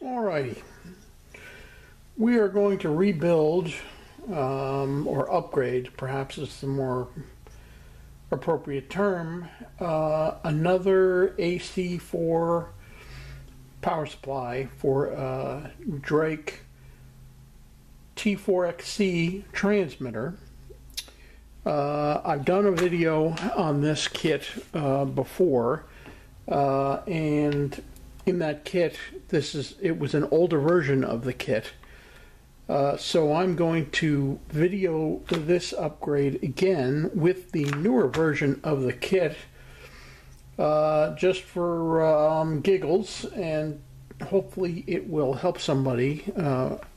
Alrighty, we are going to rebuild or upgrade, perhaps is the more appropriate term, another AC-4 power supply for Drake T4XC transmitter. I've done a video on this kit before, and in that kit, it was an older version of the kit. So I'm going to video this upgrade again with the newer version of the kit, just for giggles, and hopefully it will help somebody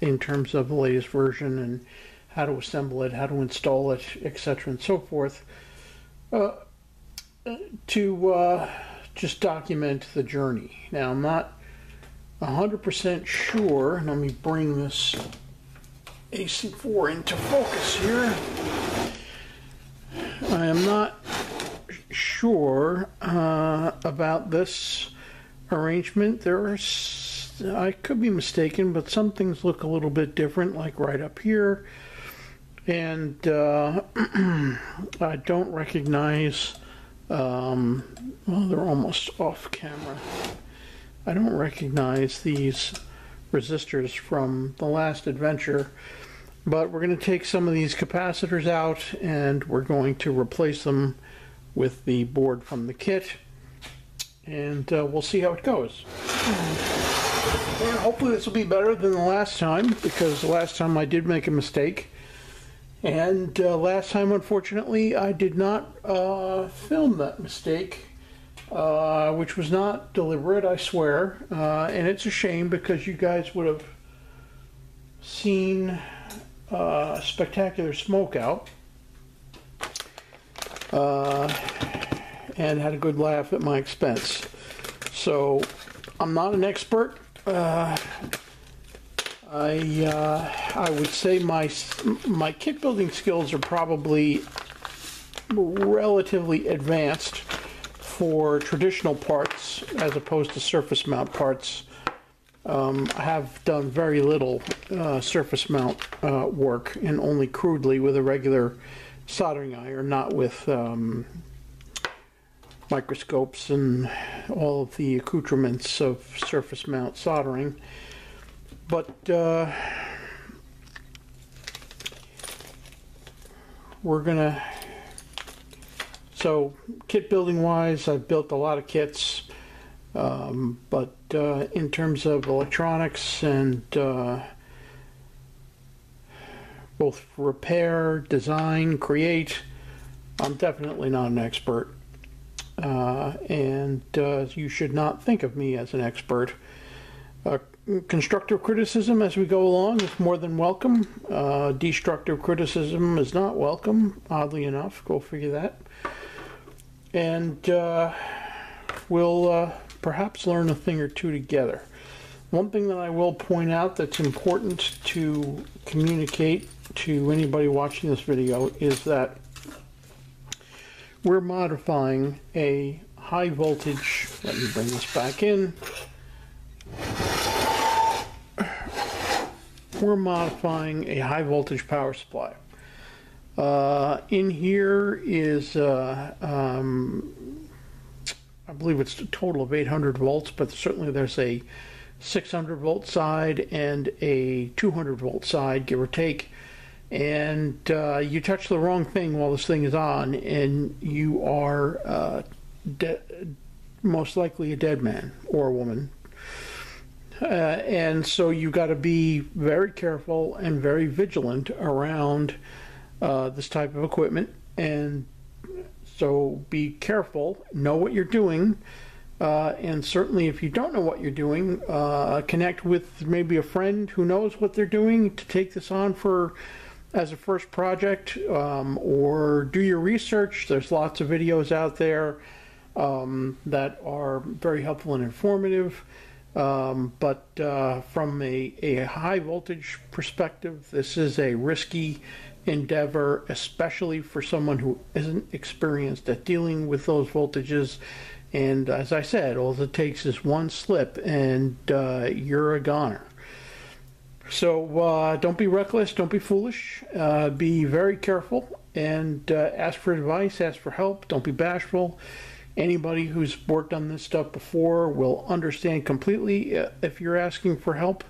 in terms of the latest version and how to assemble it, how to install it, etc. and so forth, to just document the journey. Now, I'm not 100% sure. Let me bring this AC-4 into focus here. I am not sure about this arrangement. I could be mistaken, but some things look a little bit different, like right up here. And I don't recognize, well, they're almost off camera. I don't recognize these resistors from the last adventure, but we're going to take some of these capacitors out and we're going to replace them with the board from the kit, and we'll see how it goes. And hopefully this will be better than the last time, because the last time I did make a mistake. And last time, unfortunately, I did not film that mistake, which was not deliberate, I swear. And it's a shame, because you guys would have seen spectacular smoke out and had a good laugh at my expense. So I'm not an expert. I would say my kit building skills are probably relatively advanced for traditional parts as opposed to surface mount parts. I have done very little surface mount work, and only crudely with a regular soldering iron, not with microscopes and all of the accoutrements of surface mount soldering. But we're gonna, so kit building wise, I've built a lot of kits, but in terms of electronics and both repair, design, create, I'm definitely not an expert, and you should not think of me as an expert. Constructive criticism as we go along is more than welcome. Destructive criticism is not welcome, oddly enough. Go figure that. And we'll perhaps learn a thing or two together. One thing that I will point out that's important to communicate to anybody watching this video is that we're modifying a high voltage, let me bring this back in. We're modifying a high voltage power supply. In here is, I believe it's a total of 800 volts, but certainly there's a 600 volt side and a 200 volt side, give or take. And you touch the wrong thing while this thing is on, and you are most likely a dead man or a woman. And so you got to be very careful and very vigilant around this type of equipment. And so be careful, know what you're doing, and certainly if you don't know what you're doing, connect with maybe a friend who knows what they're doing to take this on as a first project, or do your research. There's lots of videos out there that are very helpful and informative. But from a high voltage perspective, this is a risky endeavor, especially for someone who isn't experienced at dealing with those voltages And as I said, all it takes is one slip and you're a goner. So don't be reckless, don't be foolish, be very careful, and ask for advice, ask for help, don't be bashful. Anybody who's worked on this stuff before will understand completely if you're asking for help.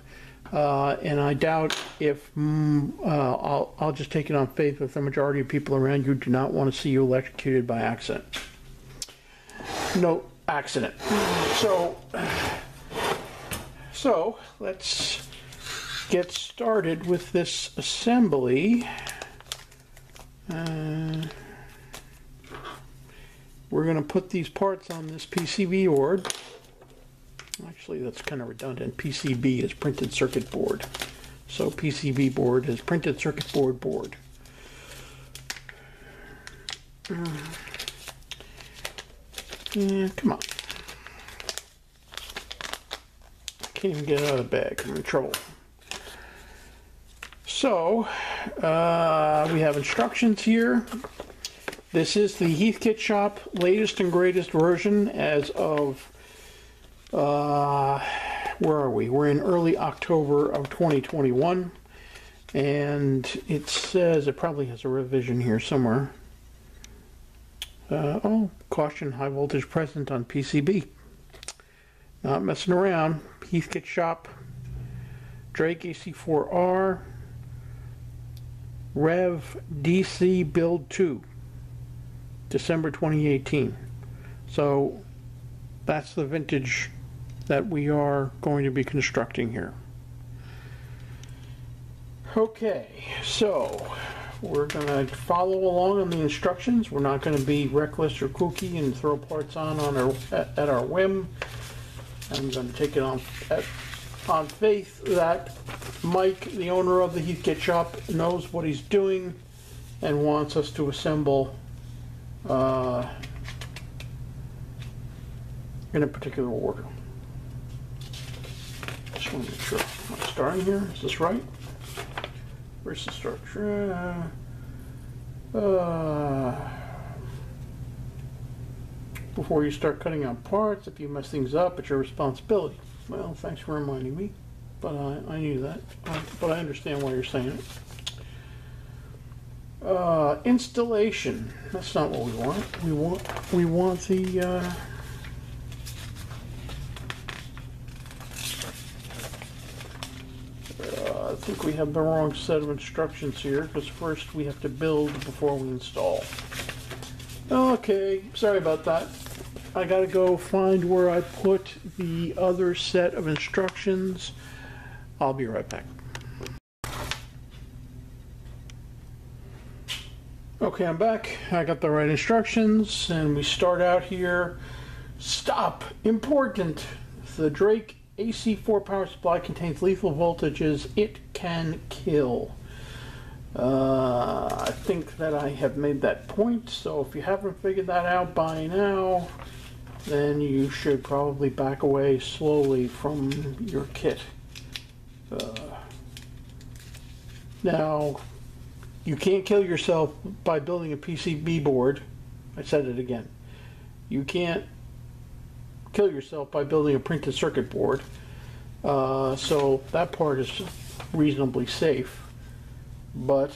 And I doubt if, I'll just take it on faith with the majority of people around you do not want to see you electrocuted by accident. No accident. So let's get started with this assembly. We're going to put these parts on this PCB board. Actually, that's kind of redundant. PCB is printed circuit board. So PCB board is printed circuit board board. Yeah, come on. I can't even get it out of the bag. I'm in trouble. So, we have instructions here. This is the HeathkitShop latest and greatest version as of, where are we? We're in early October of 2021. And it says, it probably has a revision here somewhere. Oh, caution, high voltage present on PCB. Not messing around. HeathkitShop, Drake AC-4R, Rev DC Build 2, December 2018. So that's the vintage that we are going to be constructing here. Okay, so we're going to follow along on the instructions. We're not going to be reckless or kooky and throw parts on at our whim. I'm going to take it on faith that Mike, the owner of the HeathkitShop, knows what he's doing and wants us to assemble in a particular order. Just want to make sure I'm starting here. Is this right? Where's the structure? Before you start cutting out parts, if you mess things up, it's your responsibility. Well, thanks for reminding me, but I knew that. But I understand why you're saying it. Installation. That's not what we want. We want the. I think we have the wrong set of instructions here, because first we have to build before we install. Okay, sorry about that. I gotta go find where I put the other set of instructions. I'll be right back. Okay, I'm back. I got the right instructions, and we start out here. Stop! Important! The Drake AC-4 power supply contains lethal voltages. It can kill. I think that I have made that point, so if you haven't figured that out by now, then you should probably back away slowly from your kit. Now, you can't kill yourself by building a PCB board. I said it again. You can't kill yourself by building a printed circuit board. So that part is reasonably safe. But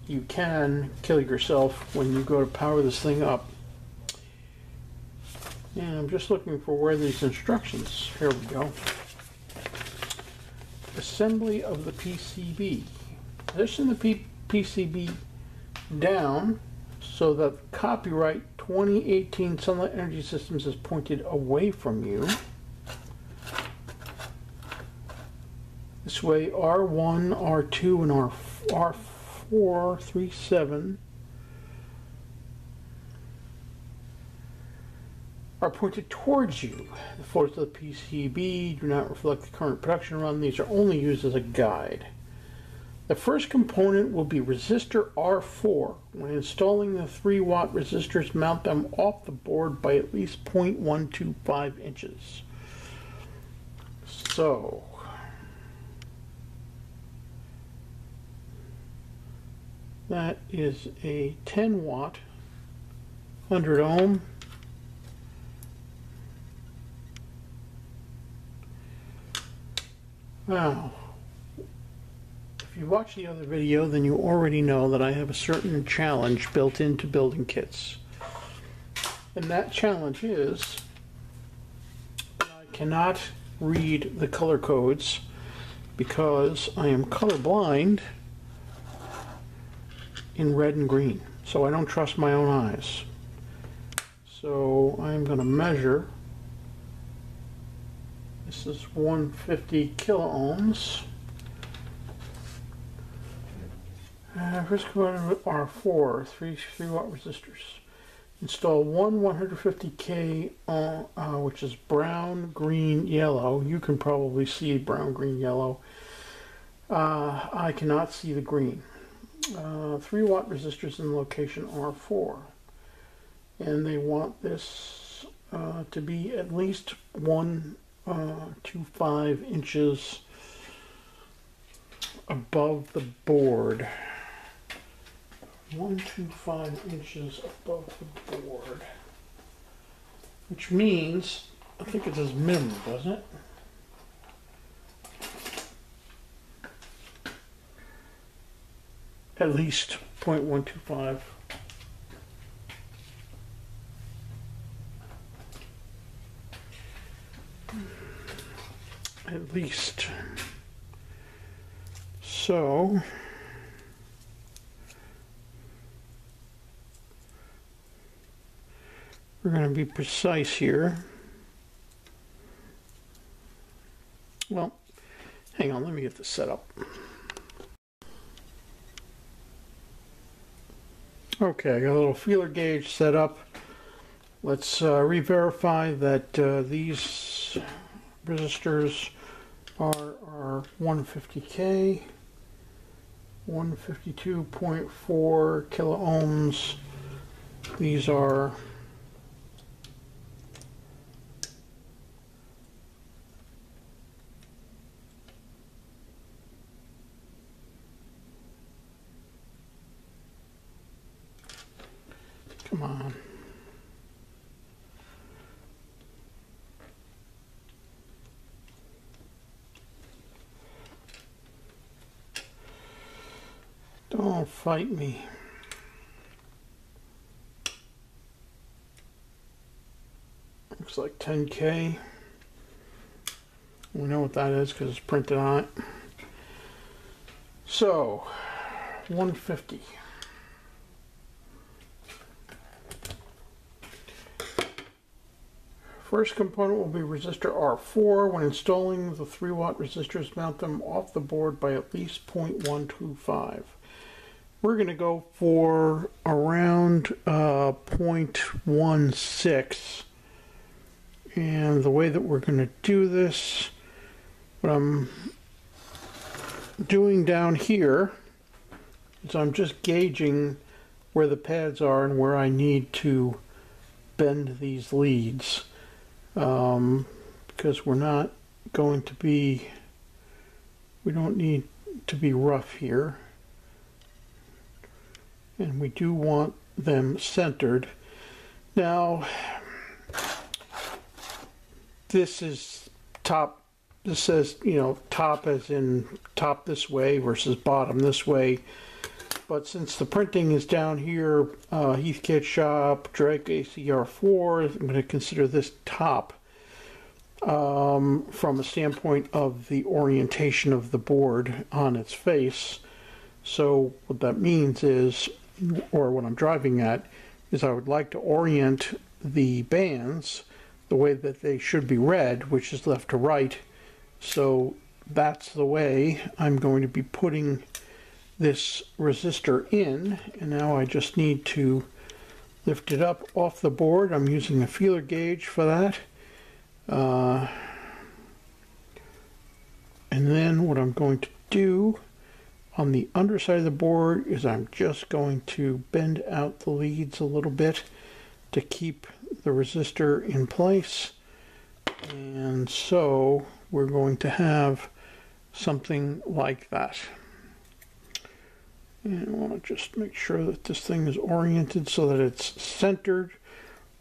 you can kill yourself when you go to power this thing up. And I'm just looking for where these instructions, here we go. Assembly of the PCB. Position the PCB down so that copyright 2018 Sunlight Energy Systems is pointed away from you. This way R1, R2, and R4, 3, 7 are pointed towards you. The floors of the PCB do not reflect the current production run. These are only used as a guide. The first component will be resistor R4. When installing the 3-watt resistors, mount them off the board by at least 0.125 inches. So, that is a 10-watt, 100 ohm Now, if you watched the other video, then you already know that I have a certain challenge built into building kits. And that challenge is that I cannot read the color codes because I am colorblind in red and green. So I don't trust my own eyes. So I'm going to measure. This is 150 kiloohms. First component R4, 3 watt resistors. Install one 150K, which is brown, green, yellow. You can probably see brown, green, yellow. I cannot see the green. 3 watt resistors in location R4. And they want this to be at least 1.25 inches above the board. 1.25 inches above the board, which means, I think it says minimum, doesn't it? At least 0.125. At least. So we're going to be precise here. Well, hang on, let me get this set up. Okay, I got a little feeler gauge set up. Let's re-verify that these resistors are 150K, 152.4 kiloohms. These are come on. Don't fight me. Looks like 10K. We know what that is because it's printed on it. So, 150. First component will be resistor R4. When installing the 3 watt resistors, mount them off the board by at least 0.125. We're going to go for around 0.16. And the way that we're going to do this, what I'm doing down here is I'm just gauging where the pads are and where I need to bend these leads. Because we're not going to be, we don't need to be rough here. And we do want them centered. Now, this is top, this says, you know, top as in top this way versus bottom this way. But since the printing is down here, HeathkitShop, Drake AC-4, I'm going to consider this top from a standpoint of the orientation of the board on its face. So what that means is, or what I'm driving at, is I would like to orient the bands the way that they should be read, which is left to right. So that's the way I'm going to be putting this resistor in, and now I just need to lift it up off the board. I'm using a feeler gauge for that. And then what I'm going to do on the underside of the board is I'm just going to bend out the leads a little bit to keep the resistor in place. And so we're going to have something like that. And I want to just make sure that this thing is oriented so that it's centered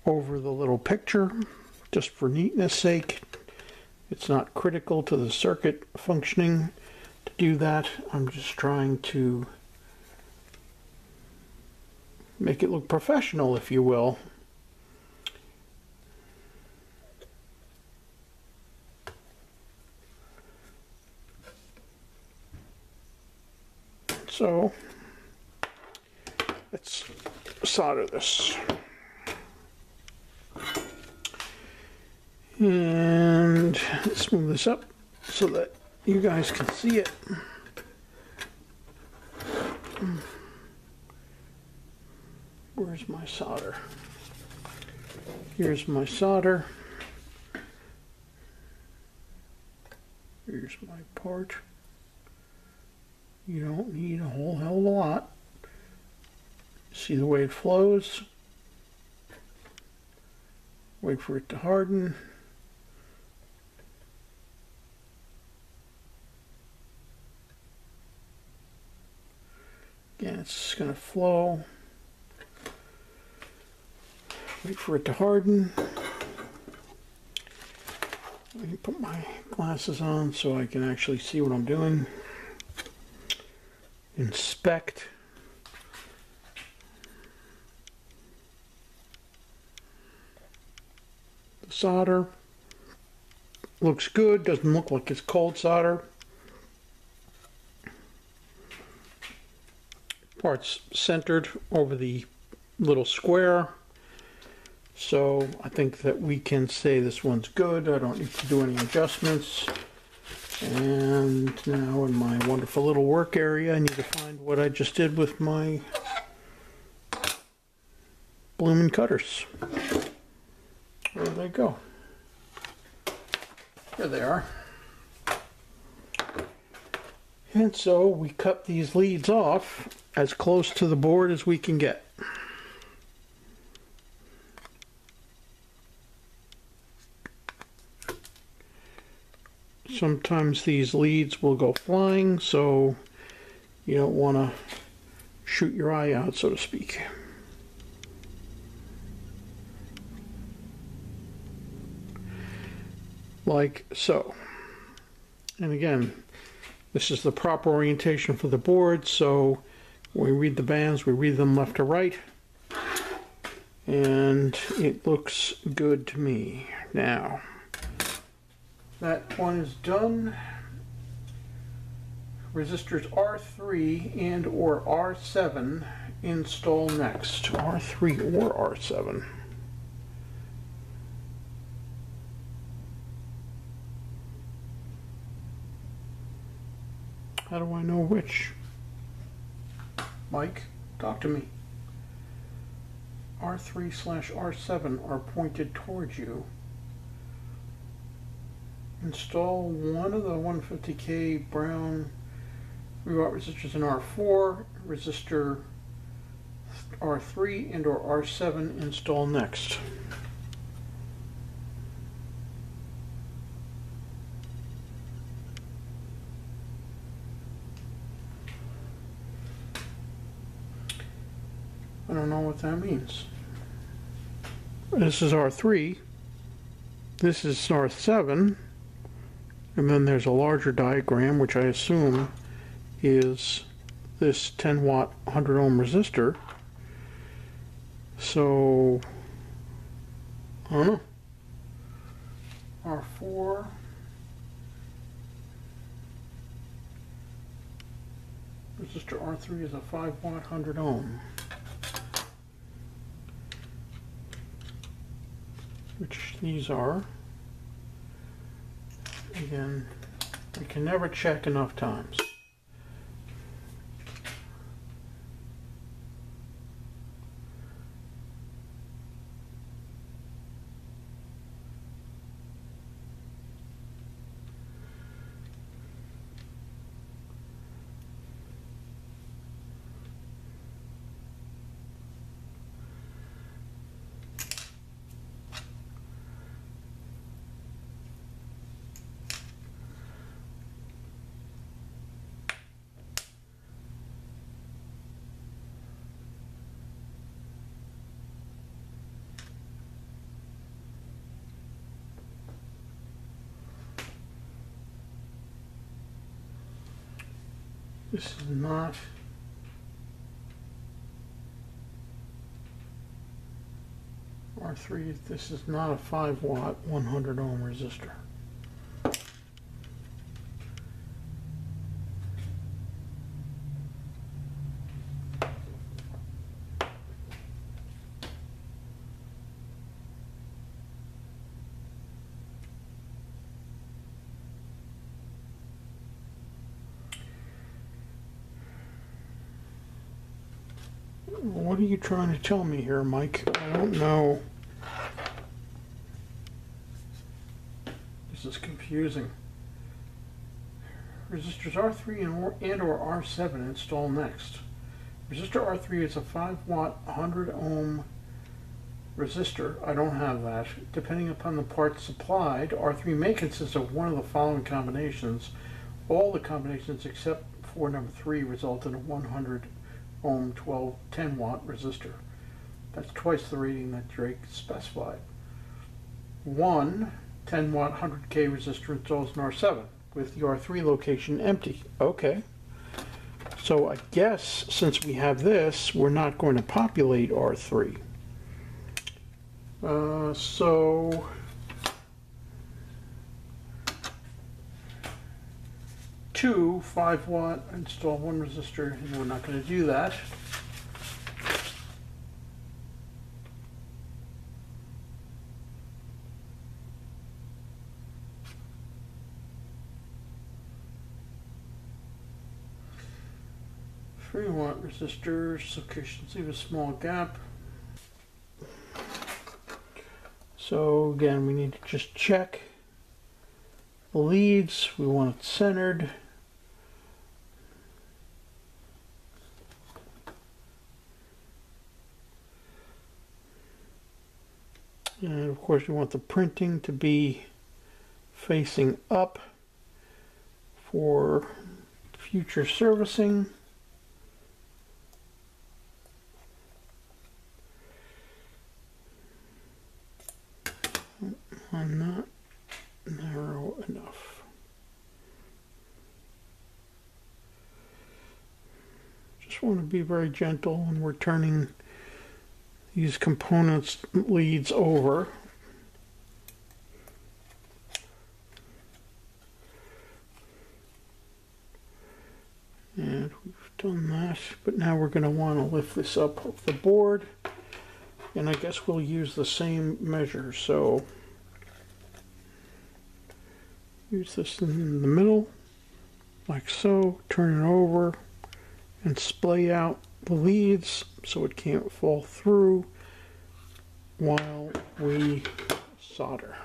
over the little picture, just for neatness sake. It's not critical to the circuit functioning to do that. I'm just trying to make it look professional, if you will. So let's solder this. And let's move this up so that you guys can see it. Where's my solder? Here's my solder. Here's my part. You don't need a whole hell of a lot. See the way it flows? Wait for it to harden. Again, it's going to flow. Wait for it to harden. Let me put my glasses on so I can actually see what I'm doing. Inspect. The solder. Looks good. Doesn't look like it's cold solder. Part's centered over the little square, so I think that we can say this one's good. I don't need to do any adjustments. And now in my wonderful little work area, I need to find what I just did with my bloomin' cutters. Where did they go? Here they are. And so we cut these leads off as close to the board as we can get. Sometimes these leads will go flying, so you don't want to shoot your eye out, so to speak. Like so. And again, this is the proper orientation for the board, so when we read the bands, we read them left to right. And it looks good to me. Now, that one is done. Resistors R3 and or R7 install next. R3 or R7. How do I know which? Mike, talk to me. R3/R7 are pointed towards you. Install one of the 150K brown 3-watt resistors in R4, resistor R3 and or R7 install next. I don't know what that means. This is R3, this is R7, and then there's a larger diagram which I assume is this 10 watt 100 ohm resistor. So I don't know. R4 resistor R3 is a 5 watt 100 ohm, which these are. Again, we can never check enough times. This is not R3. This is not a 5-watt 100 ohm resistor. What are you trying to tell me here, Mike? I don't know. This is confusing. Resistors R3 and or R7 install next. Resistor R3 is a 5-watt 100 ohm resistor. I don't have that. Depending upon the parts supplied, R3 may consist of one of the following combinations. All the combinations except for number 3 result in a 100 ohm 10-watt resistor. That's twice the rating that Drake specified. 1 10-watt 100K resistor installs an R7 with the R3 location empty. Okay. So I guess since we have this, we're not going to populate R3. So two 5-watt install one resistor, and we're not going to do that. Watt resistors, locations leave a small gap. So again, we need to just check the leads. We want it centered. And of course, we want the printing to be facing up for future servicing. I'm not narrow enough. Just want to be very gentle when we're turning these components leads over. And we've done that, but now we're going to want to lift this up off the board, and I guess we'll use the same measure. So use this in the middle, like so, turn it over, and splay out the leads so it can't fall through while we solder.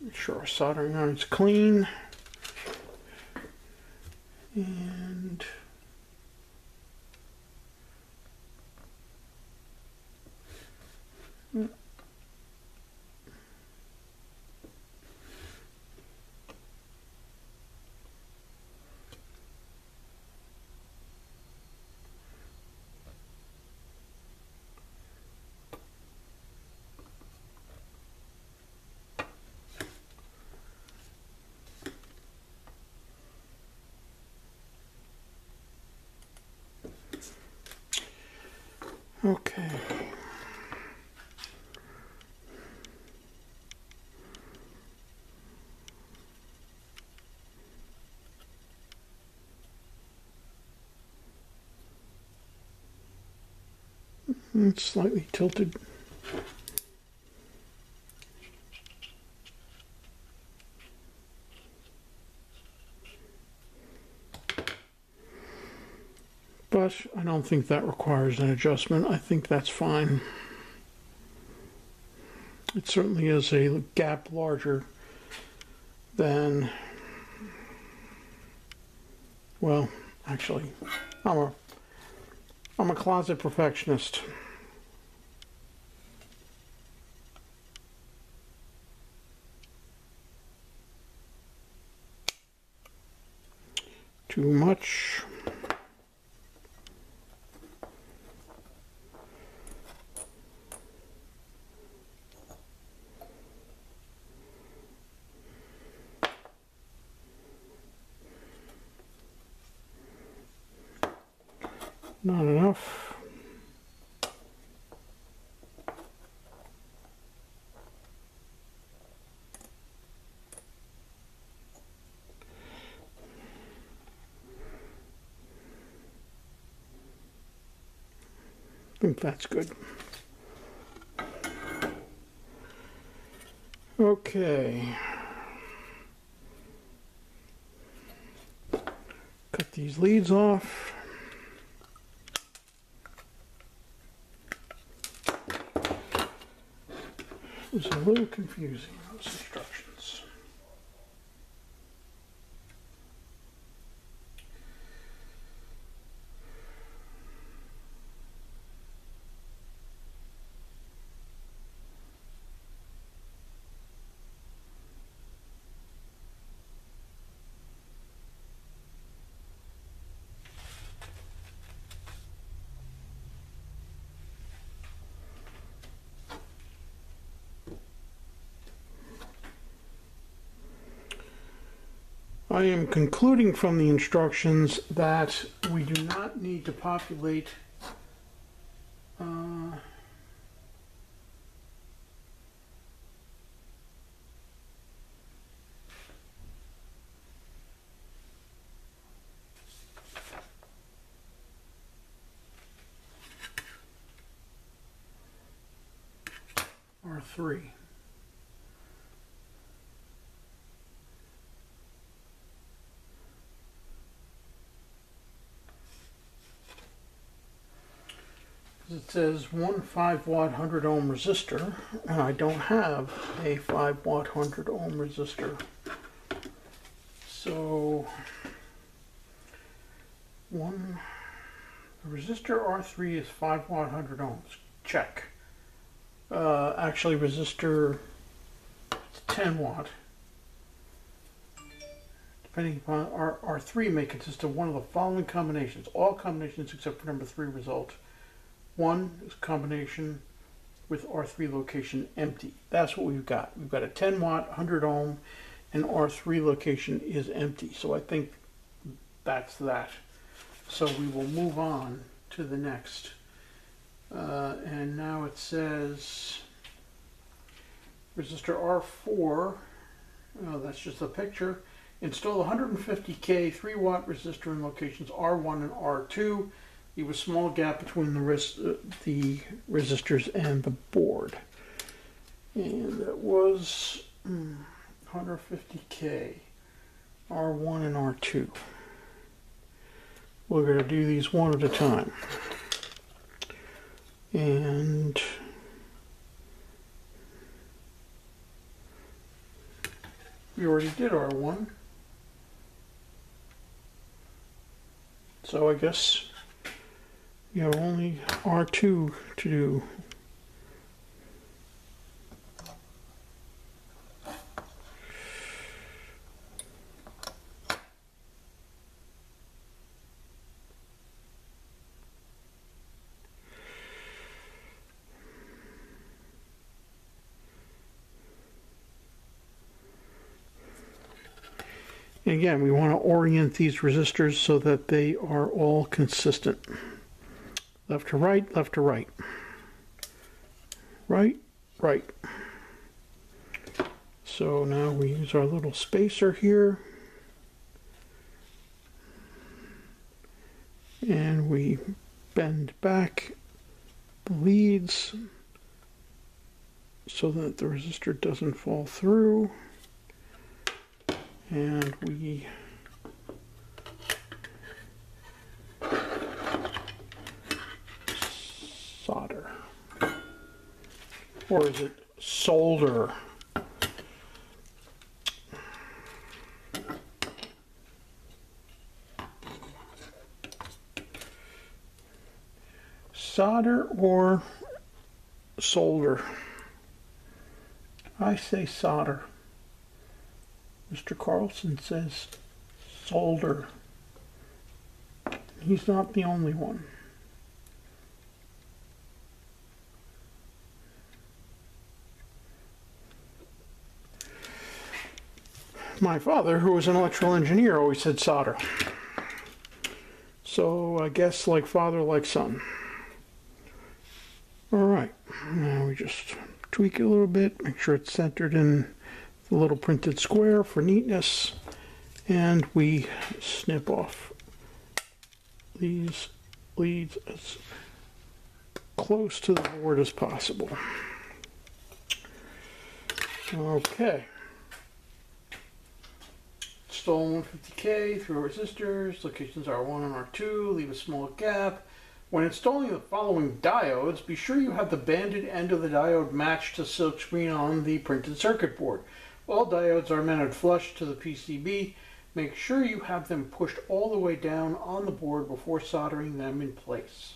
Make sure our soldering iron's clean. And okay. It's slightly tilted. But I don't think that requires an adjustment. I think that's fine. It certainly is a gap larger than, well, actually, I'm a closet perfectionist. Too much. Not enough. I think that's good. Okay. Cut these leads off. It was a little confusing, those instructions. I am concluding from the instructions that we do not need to populate R3. It says one 5-watt 100 ohm resistor, and I don't have a 5-watt 100 ohm resistor. So the resistor R3 is 5-watt 100 ohms. Check. Actually, resistor 10 watt. Depending upon R3 may consist of one of the following combinations. All combinations except for number 3 result. 1 is combination with R3 location empty. That's what we've got. We've got a 10 watt, 100 ohm, and R3 location is empty. So I think that's that. So we will move on to the next. And now it says resistor R4. Oh, that's just a picture. Install 150K 3-watt resistor in locations R1 and R2. Leave a small gap between the resistors and the board. And that was 150K, R1 and R2. We're going to do these one at a time. And we already did R1. So I guess you have only R2 to do. And again, we want to orient these resistors so that they are all consistent. Left to right, left to right. Right, right. So now we use our little spacer here. And we bend back the leads so that the resistor doesn't fall through. And we solder, or is it solder? Solder or solder? I say solder. Mr. Carlson says solder. He's not the only one. My father, who was an electrical engineer, always said solder. So I guess like father, like son. All right, now we just tweak it a little bit, make sure it's centered in the little printed square for neatness, and we snip off these leads as close to the board as possible. Okay. Install 150K through resistors, locations R1 and R2, leave a small gap. When installing the following diodes, be sure you have the banded end of the diode matched to silkscreen on the printed circuit board. All diodes are mounted flush to the PCB. Make sure you have them pushed all the way down on the board before soldering them in place.